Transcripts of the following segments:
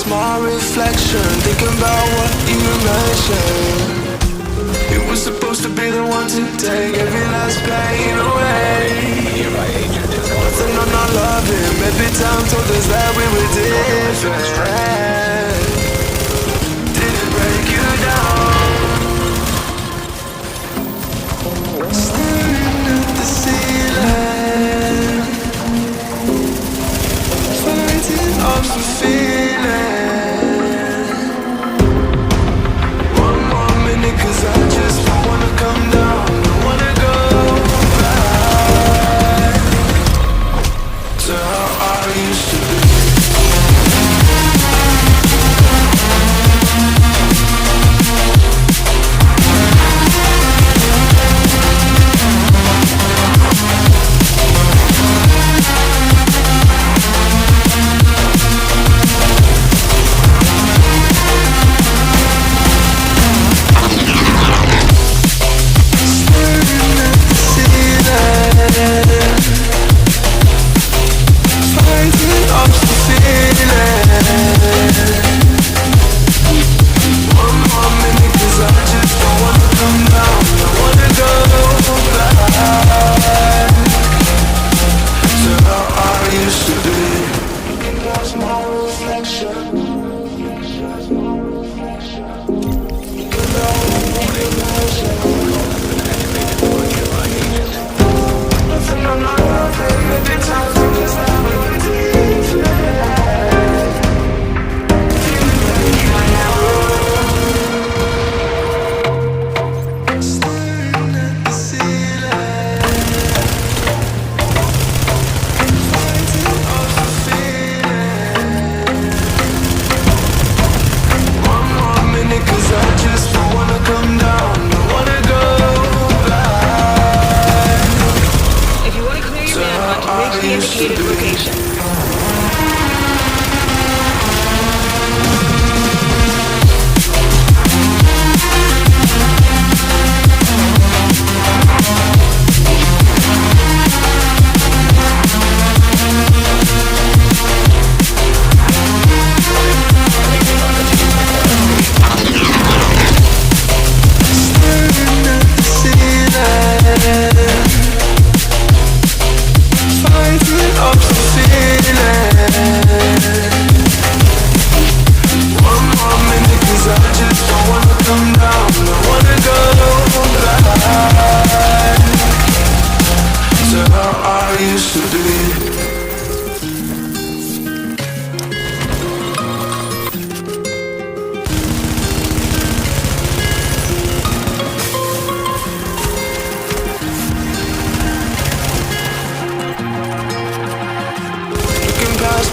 My reflection, thinking about what you mentioned. It was supposed to be the one to take every last pain away. Nothing I'm not loving. Maybe time told us that we were different. Did it break you down? Staring at the ceiling, fighting off the feeling. Cause I just don't wanna come down, don't wanna go back to how I used to be.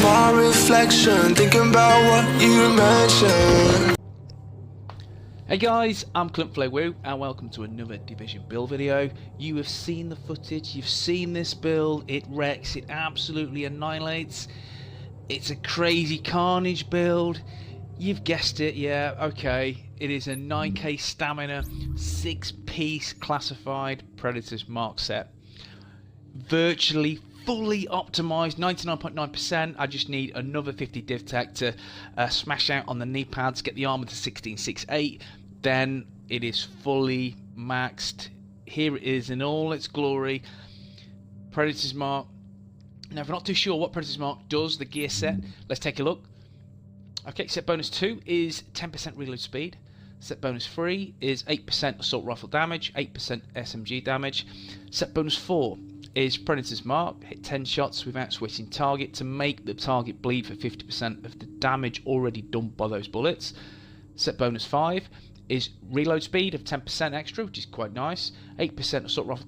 My reflection, thinking about what you mentioned. Hey guys, I'm ClumpFlowWoo and welcome to another Division build video. You have seen the footage, you've seen this build, it wrecks, it absolutely annihilates. It's a crazy carnage build. You've guessed it, yeah, okay. It is a 9k stamina, 6-piece classified Predator's Mark set. Virtually fully optimized, 99.9%. I just need another 50 div tech to smash out on the knee pads, get the armor to 16.68. Then it is fully maxed. Here it is in all its glory. Predator's Mark. Now, if you're not too sure what Predator's Mark does, the gear set, let's take a look. Okay, set bonus 2 is 10% reload speed. Set bonus 3 is 8% assault rifle damage, 8% SMG damage. Set bonus 4 is Predator's Mark, hit 10 shots without switching target to make the target bleed for 50% of the damage already done by those bullets. Set bonus 5 is reload speed of 10% extra, which is quite nice, 8% assault rifle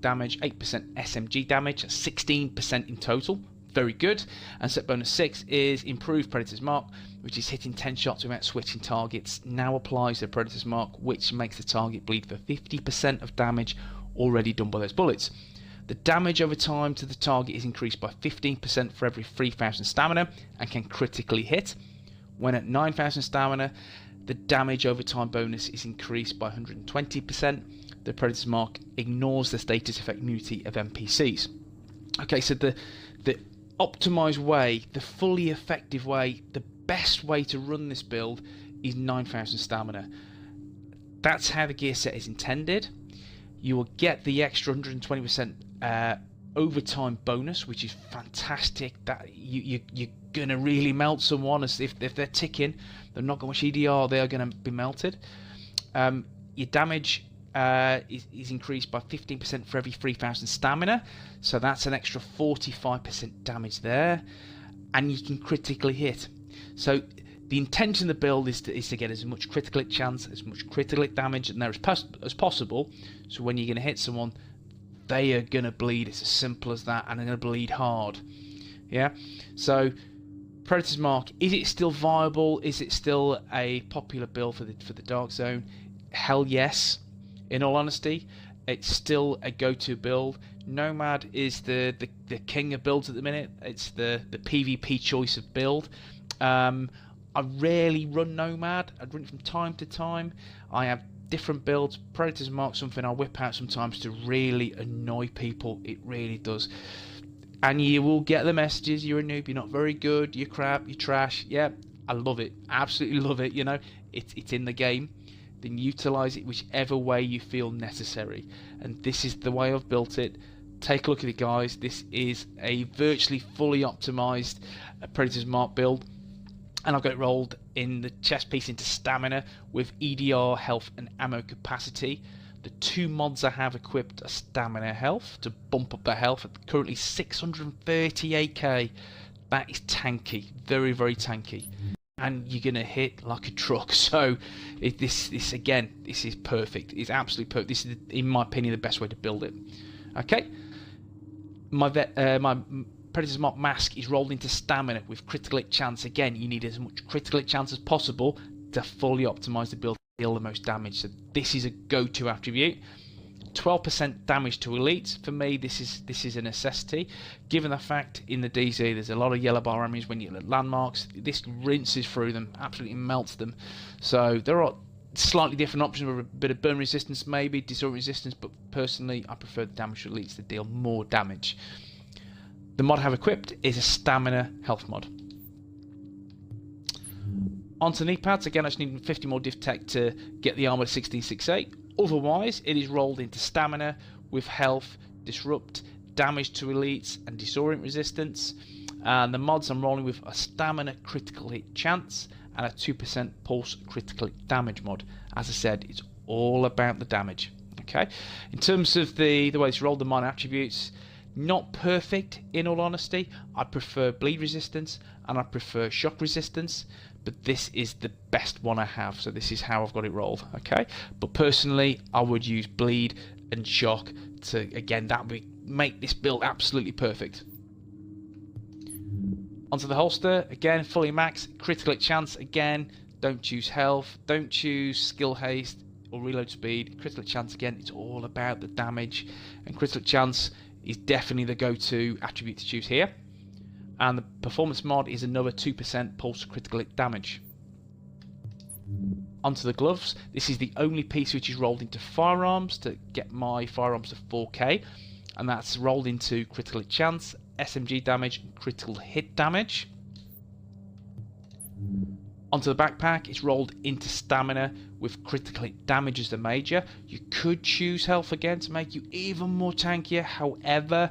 damage, 8% SMG damage, 16% in total, very good. And set bonus 6 is improved Predator's Mark, which is hitting 10 shots without switching targets. Now applies the Predator's Mark, which makes the target bleed for 50% of damage already done by those bullets. The damage over time to the target is increased by 15% for every 3,000 stamina and can critically hit. When at 9,000 stamina, the damage over time bonus is increased by 120%. The Predator's Mark ignores the status effect immunity of NPCs. Okay, so the optimized way, the fully effective way, the best way to run this build is 9,000 stamina. That's how the gear set is intended. You will get the extra 120% overtime bonus, which is fantastic. That you're gonna really melt someone, as if they're ticking. They're not got much EDR. They are gonna be melted. Your damage is increased by 15% for every 3,000 stamina, so that's an extra 45% damage there, and you can critically hit. So the intention of the build is to get as much critical hit chance, as much critical hit damage in there as possible, so when you're going to hit someone, they are going to bleed. It's as simple as that, and they're going to bleed hard. Yeah, so Predator's Mark, is it still viable? Is it still a popular build for the Dark Zone? Hell yes. In all honesty, it's still a go-to build. Nomad is the king of builds at the minute. It's the PvP choice of build. I rarely run Nomad. I run it from time to time. I have different builds. Predator's Mark, something I whip out sometimes to really annoy people. It really does. And you will get the messages, you're a noob, you're not very good, you're crap, you're trash. Yeah, I love it. Absolutely love it. You know, it's in the game. Then utilize it whichever way you feel necessary. And this is the way I've built it. Take a look at it, guys. This is a virtually fully optimized Predator's Mark build. And I've got it rolled in the chest piece into stamina with EDR, health and ammo capacity. The two mods I have equipped are stamina health to bump up the health at currently 638k. That is tanky, very, very tanky. And you're gonna hit like a truck. So this is perfect. It's absolutely perfect. This is, in my opinion, the best way to build it. Okay, my Predator's Mark mask is rolled into stamina with critical hit chance. Again, you need as much critical hit chance as possible to fully optimize the build to deal the most damage. So this is a go-to attribute. 12% damage to elites. For me, this is a necessity. Given the fact in the DZ there's a lot of yellow bar enemies when you hit landmarks, this rinses through them, absolutely melts them. So there are slightly different options with a bit of burn resistance, maybe disorient resistance, but personally I prefer the damage to elites to deal more damage. The mod I have equipped is a stamina health mod. Onto knee pads. Again, I just need 50 more div tech to get the armor to 1668. Otherwise, it is rolled into stamina with health, disrupt, damage to elites, and disorient resistance. And the mods I'm rolling with are stamina critical hit chance and a 2% pulse critical hit damage mod. As I said, it's all about the damage. Okay. In terms of the way it's rolled, the minor attributes, not perfect in all honesty. I prefer bleed resistance and I prefer shock resistance, but this is the best one I have, so this is how I've got it rolled. Okay, but personally I would use bleed and shock to, again, that would make this build absolutely perfect. Onto the holster, again fully max, critical hit chance. Again, don't choose health, don't choose skill haste or reload speed. Critical hit chance, again, it's all about the damage, and critical hit chance is definitely the go-to attribute to choose here. And the performance mod is another 2% pulse critical hit damage. Onto the gloves. This is the only piece which is rolled into firearms to get my firearms to 4k, and that's rolled into critical hit chance, SMG damage, and critical hit damage. Onto the backpack, it's rolled into stamina with critical hit damage as the major. You could choose health again to make you even more tankier. However,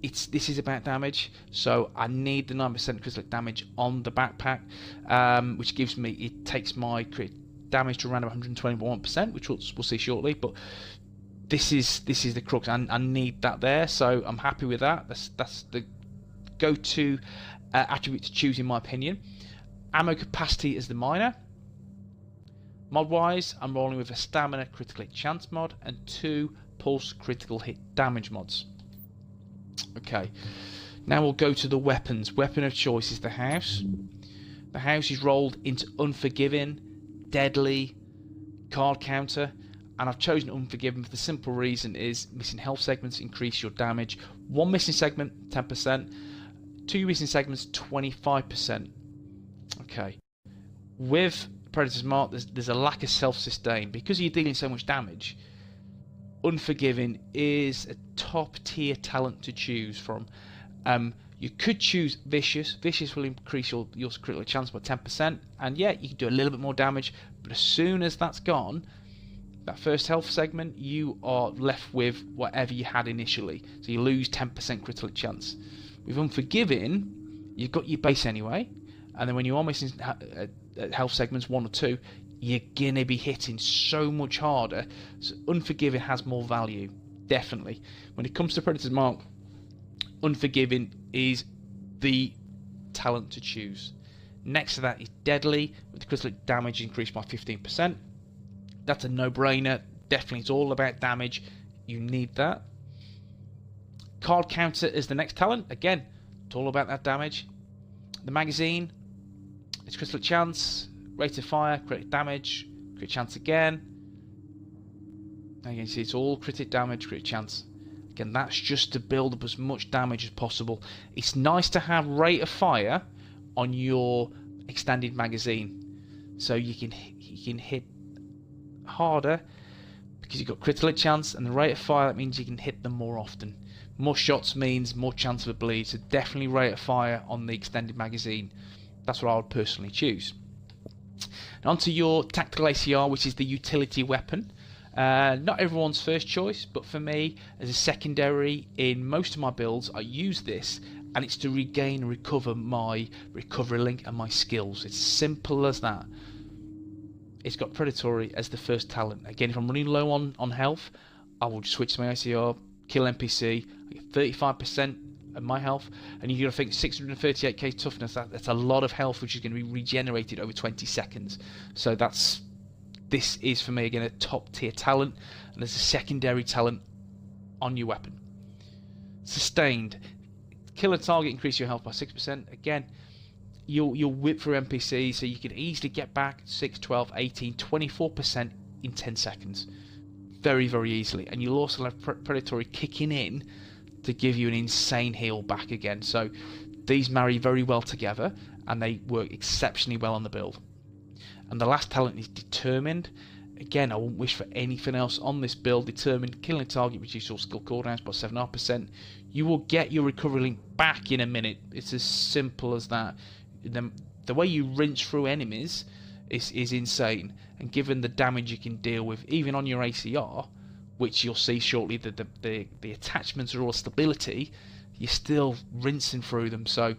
this is about damage, so I need the 9% critical hit damage on the backpack, which gives me, it takes my crit damage to around 121%, which we'll see shortly. But this is the crux. I need that there, so I'm happy with that. That's the go-to attribute to choose in my opinion. Ammo capacity is the minor. Mod wise, I'm rolling with a stamina critical hit chance mod and 2 pulse critical hit damage mods. Okay, Now we'll go to the weapons. Weapon of choice is the house. The house is rolled into Unforgiving, Deadly, Card Counter, and I've chosen Unforgiving for the simple reason is missing health segments increase your damage. 1 missing segment, 10%. 2 missing segments, 25%. Okay. With Predator's Mark, there's a lack of self-sustain. Because you're dealing so much damage, Unforgiving is a top-tier talent to choose from. You could choose Vicious. Vicious will increase your critical chance by 10%, and yeah, you can do a little bit more damage, but as soon as that's gone, that first health segment, you are left with whatever you had initially, so you lose 10% critical chance. With Unforgiving, you've got your base anyway, and then when you are missing health segments 1 or 2, you're gonna be hitting so much harder. So Unforgiving has more value, definitely. When it comes to Predator's Mark, Unforgiving is the talent to choose. Next to that is Deadly, with the critical damage increased by 15%. That's a no-brainer. Definitely, it's all about damage. You need that. Card Counter is the next talent. Again, it's all about that damage. The magazine, it's critical chance, rate of fire, crit damage, crit chance again. Now you can see it's all crit damage, crit chance. Again, that's just to build up as much damage as possible. It's nice to have rate of fire on your extended magazine, so you can hit harder because you've got critical chance, and the rate of fire, that means you can hit them more often. More shots means more chance of a bleed, so definitely rate of fire on the extended magazine. That's what I would personally choose. And onto your tactical ACR, which is the utility weapon. Not everyone's first choice, but for me, as a secondary in most of my builds, I use this, and it's to regain and recover my recovery link and my skills. It's simple as that. It's got Predatory as the first talent. Again, if I'm running low on health, I will just switch to my ACR, kill NPC, I get 35% of my health, and you're going to think 638k toughness, that's a lot of health which is going to be regenerated over 20 seconds. So this is for me again a top tier talent, and there's a secondary talent on your weapon. Sustained, kill a target, increase your health by 6%. Again, you'll whip through NPCs, so you can easily get back 6, 12, 18, 24% in 10 seconds. Very, very easily. And you'll also have Predatory kicking in to give you an insane heal back again. So these marry very well together, and they work exceptionally well on the build. And the last talent is Determined. Again, I wouldn't wish for anything else on this build. Determined, killing a target, reduce your skill cooldowns by 7.5%. You will get your recovery link back in a minute. It's as simple as that. The way you rinse through enemies is insane. And given the damage you can deal with, even on your ACR, which you'll see shortly, the attachments are all stability, you're still rinsing through them. So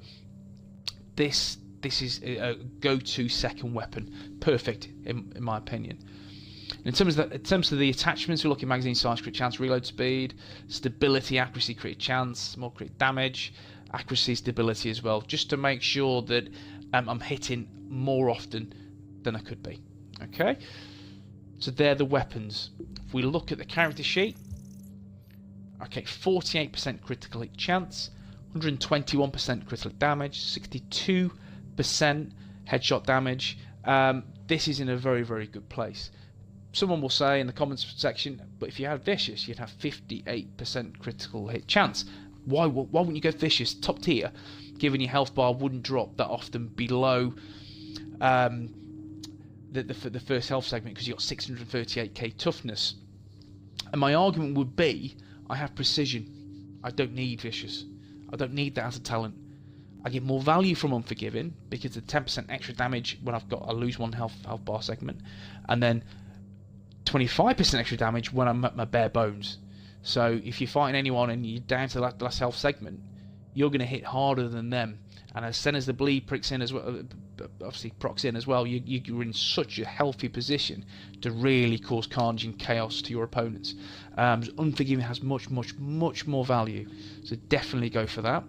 this is a go-to second weapon, perfect in my opinion. In terms of the attachments, we're looking magazine size, crit chance, reload speed, stability, accuracy, crit chance, more crit damage, accuracy, stability as well, just to make sure that I'm hitting more often than I could be. Okay, so they're the weapons. If we look at the character sheet, okay, 48% critical hit chance, 121% critical damage, 62% headshot damage. This is in a very, very good place. Someone will say in the comments section, but if you had Vicious, you'd have 58% critical hit chance. Why wouldn't you go Vicious? Top tier, given your health bar wouldn't drop that often below the first health segment, because you've got 638k toughness. And my argument would be, I have precision. I don't need Vicious. I don't need that as a talent. I get more value from Unforgiving because of 10% extra damage when I lose one health bar segment, and then 25% extra damage when I'm at my bare bones. So if you're fighting anyone and you're down to that last health segment, you're going to hit harder than them. And as soon as the bleed pricks in as well, obviously procs in as well, you're in such a healthy position to really cause carnage and chaos to your opponents. Unforgiving has much more value, so definitely go for that.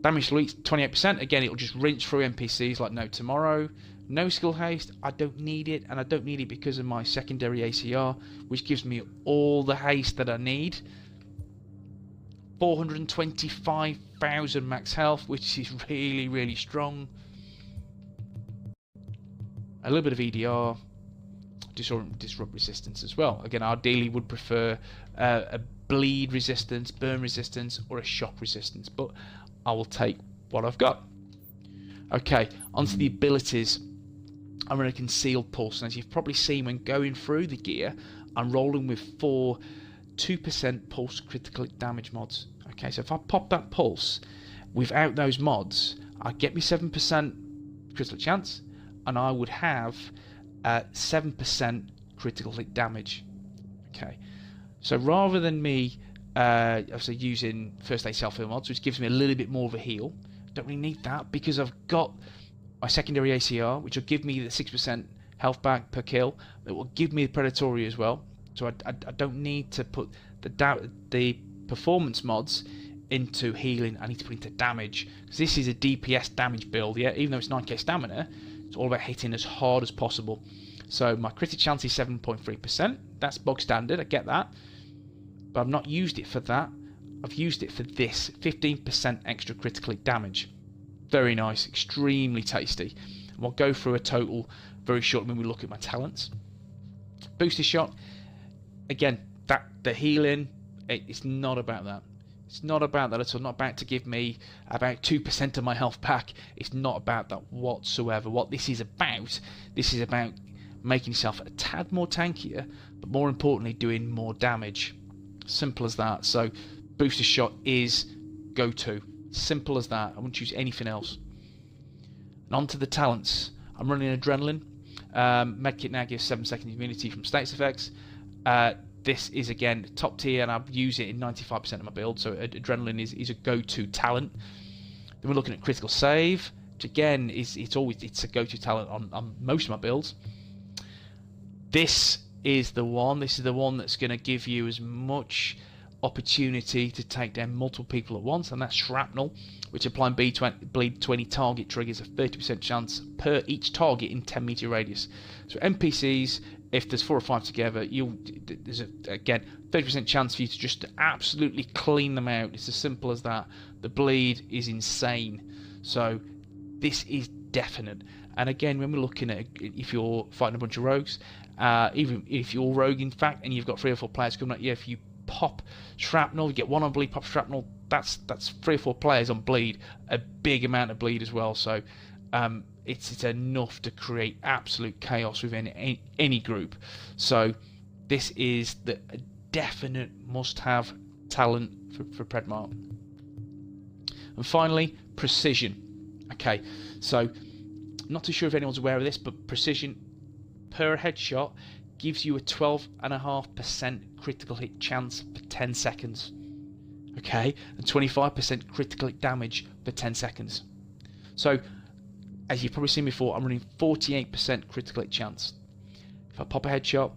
Damage to elite 28%. Again, it'll just rinse through NPCs like no tomorrow. No skill haste, I don't need it, and I don't need it because of my secondary ACR, which gives me all the haste that I need. 425 1000 max health, which is really, really strong. A little bit of EDR, disrupt resistance as well. Again, ideally would prefer a bleed resistance, burn resistance, or a shock resistance, but I will take what I've got. Okay, onto the abilities. I'm running a concealed pulse, and as you've probably seen when going through the gear, I'm rolling with 4 2% pulse critical damage mods. Okay, so if I pop that pulse without those mods, I get me 7% critical chance, and I would have 7% critical hit damage. Okay, so rather than me obviously using first aid self-heal mods, which gives me a little bit more of a heal, don't really need that because I've got my secondary ACR, which will give me the 6% health back per kill. It will give me the predatory as well, so I don't need to put the performance mods into healing. I need to put into damage, because this is a DPS damage build. Yeah, even though it's 9k stamina, it's all about hitting as hard as possible. So my critical chance is 7.3%. That's bog standard, I get that, but I've not used it for that. I've used it for this 15% extra critical hit damage. Very nice, extremely tasty. And we'll go through a total very shortly when we look at my talents. Booster shot, again, the healing, it's not about that. It's not about that at all. Not about to give me about 2% of my health back. It's not about that whatsoever. What this is about making yourself a tad more tankier, but more importantly, doing more damage. Simple as that. So, booster shot is go-to. Simple as that. I wouldn't choose anything else. And on to the talents. I'm running adrenaline. Medkit now gives 7 seconds immunity from status effects. This is again top tier, and I use it in 95% of my build. So adrenaline is a go-to talent. Then we're looking at critical save, which again it's a go-to talent on most of my builds. This is the one. This is the one that's going to give you as much opportunity to take down multiple people at once, and that's shrapnel, which applying bleed 20 target triggers a 30% chance per each target in 10 meter radius. So NPCs, if there's 4 or 5 together, there's again 30% chance for you to just absolutely clean them out. It's as simple as that. The bleed is insane, so this is definite. And again, when we're looking at if you're fighting a bunch of rogues, even if you're rogue in fact, and you've got 3 or 4 players coming at you, if you pop shrapnel, you get 1 on bleed, pop shrapnel, that's 3 or 4 players on bleed, a big amount of bleed as well. So it's enough to create absolute chaos within any group. So this is the definite must-have talent for Predmark. And finally, precision. Okay, so not too sure if anyone's aware of this, but precision per headshot gives you a 12.5% critical hit chance for 10 seconds. Okay, and 25% critical hit damage for 10 seconds. So, as you've probably seen before, I'm running 48% critical hit chance. If I pop a headshot,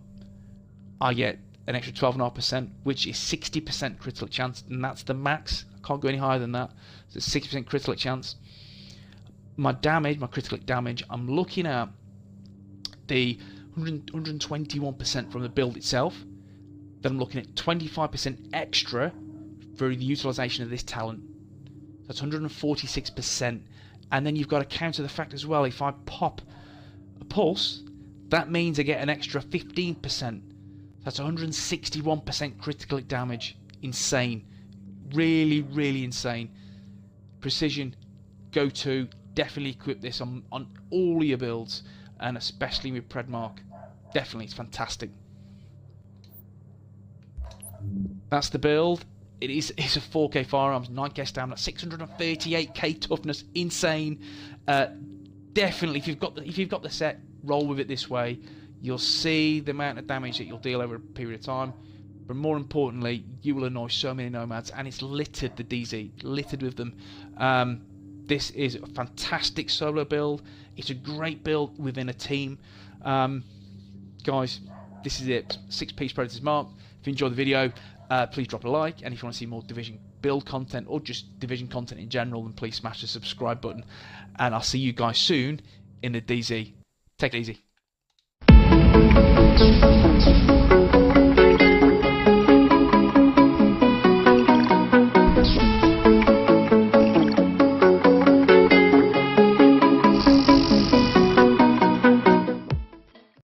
I get an extra 12.5%, which is 60% critical hit chance, and that's the max. I can't go any higher than that. So 60% critical hit chance. My damage, my critical hit damage, I'm looking at the 121% from the build itself. Then I'm looking at 25% extra for the utilization of this talent. That's 146%. And then you've got to counter the fact as well, if I pop a pulse, that means I get an extra 15%. That's 161% critical hit damage. Insane. Really, really insane. Precision, go to. Definitely equip this on all your builds, and especially with Predmark. Definitely, it's fantastic. That's the build. It's a 4k firearms, 9k stamina, 638k toughness, insane. Definitely, if you've got the set, roll with it this way. You'll see the amount of damage that you'll deal over a period of time. But more importantly, you will annoy so many nomads, and it's littered the DZ, littered with them. This is a fantastic solo build. It's a great build within a team. Guys, this is it. 6-piece Predators Mark. If you enjoyed the video, please drop a like. And if you want to see more Division build content or just Division content in general, then please smash the subscribe button. And I'll see you guys soon in the DZ. Take it easy.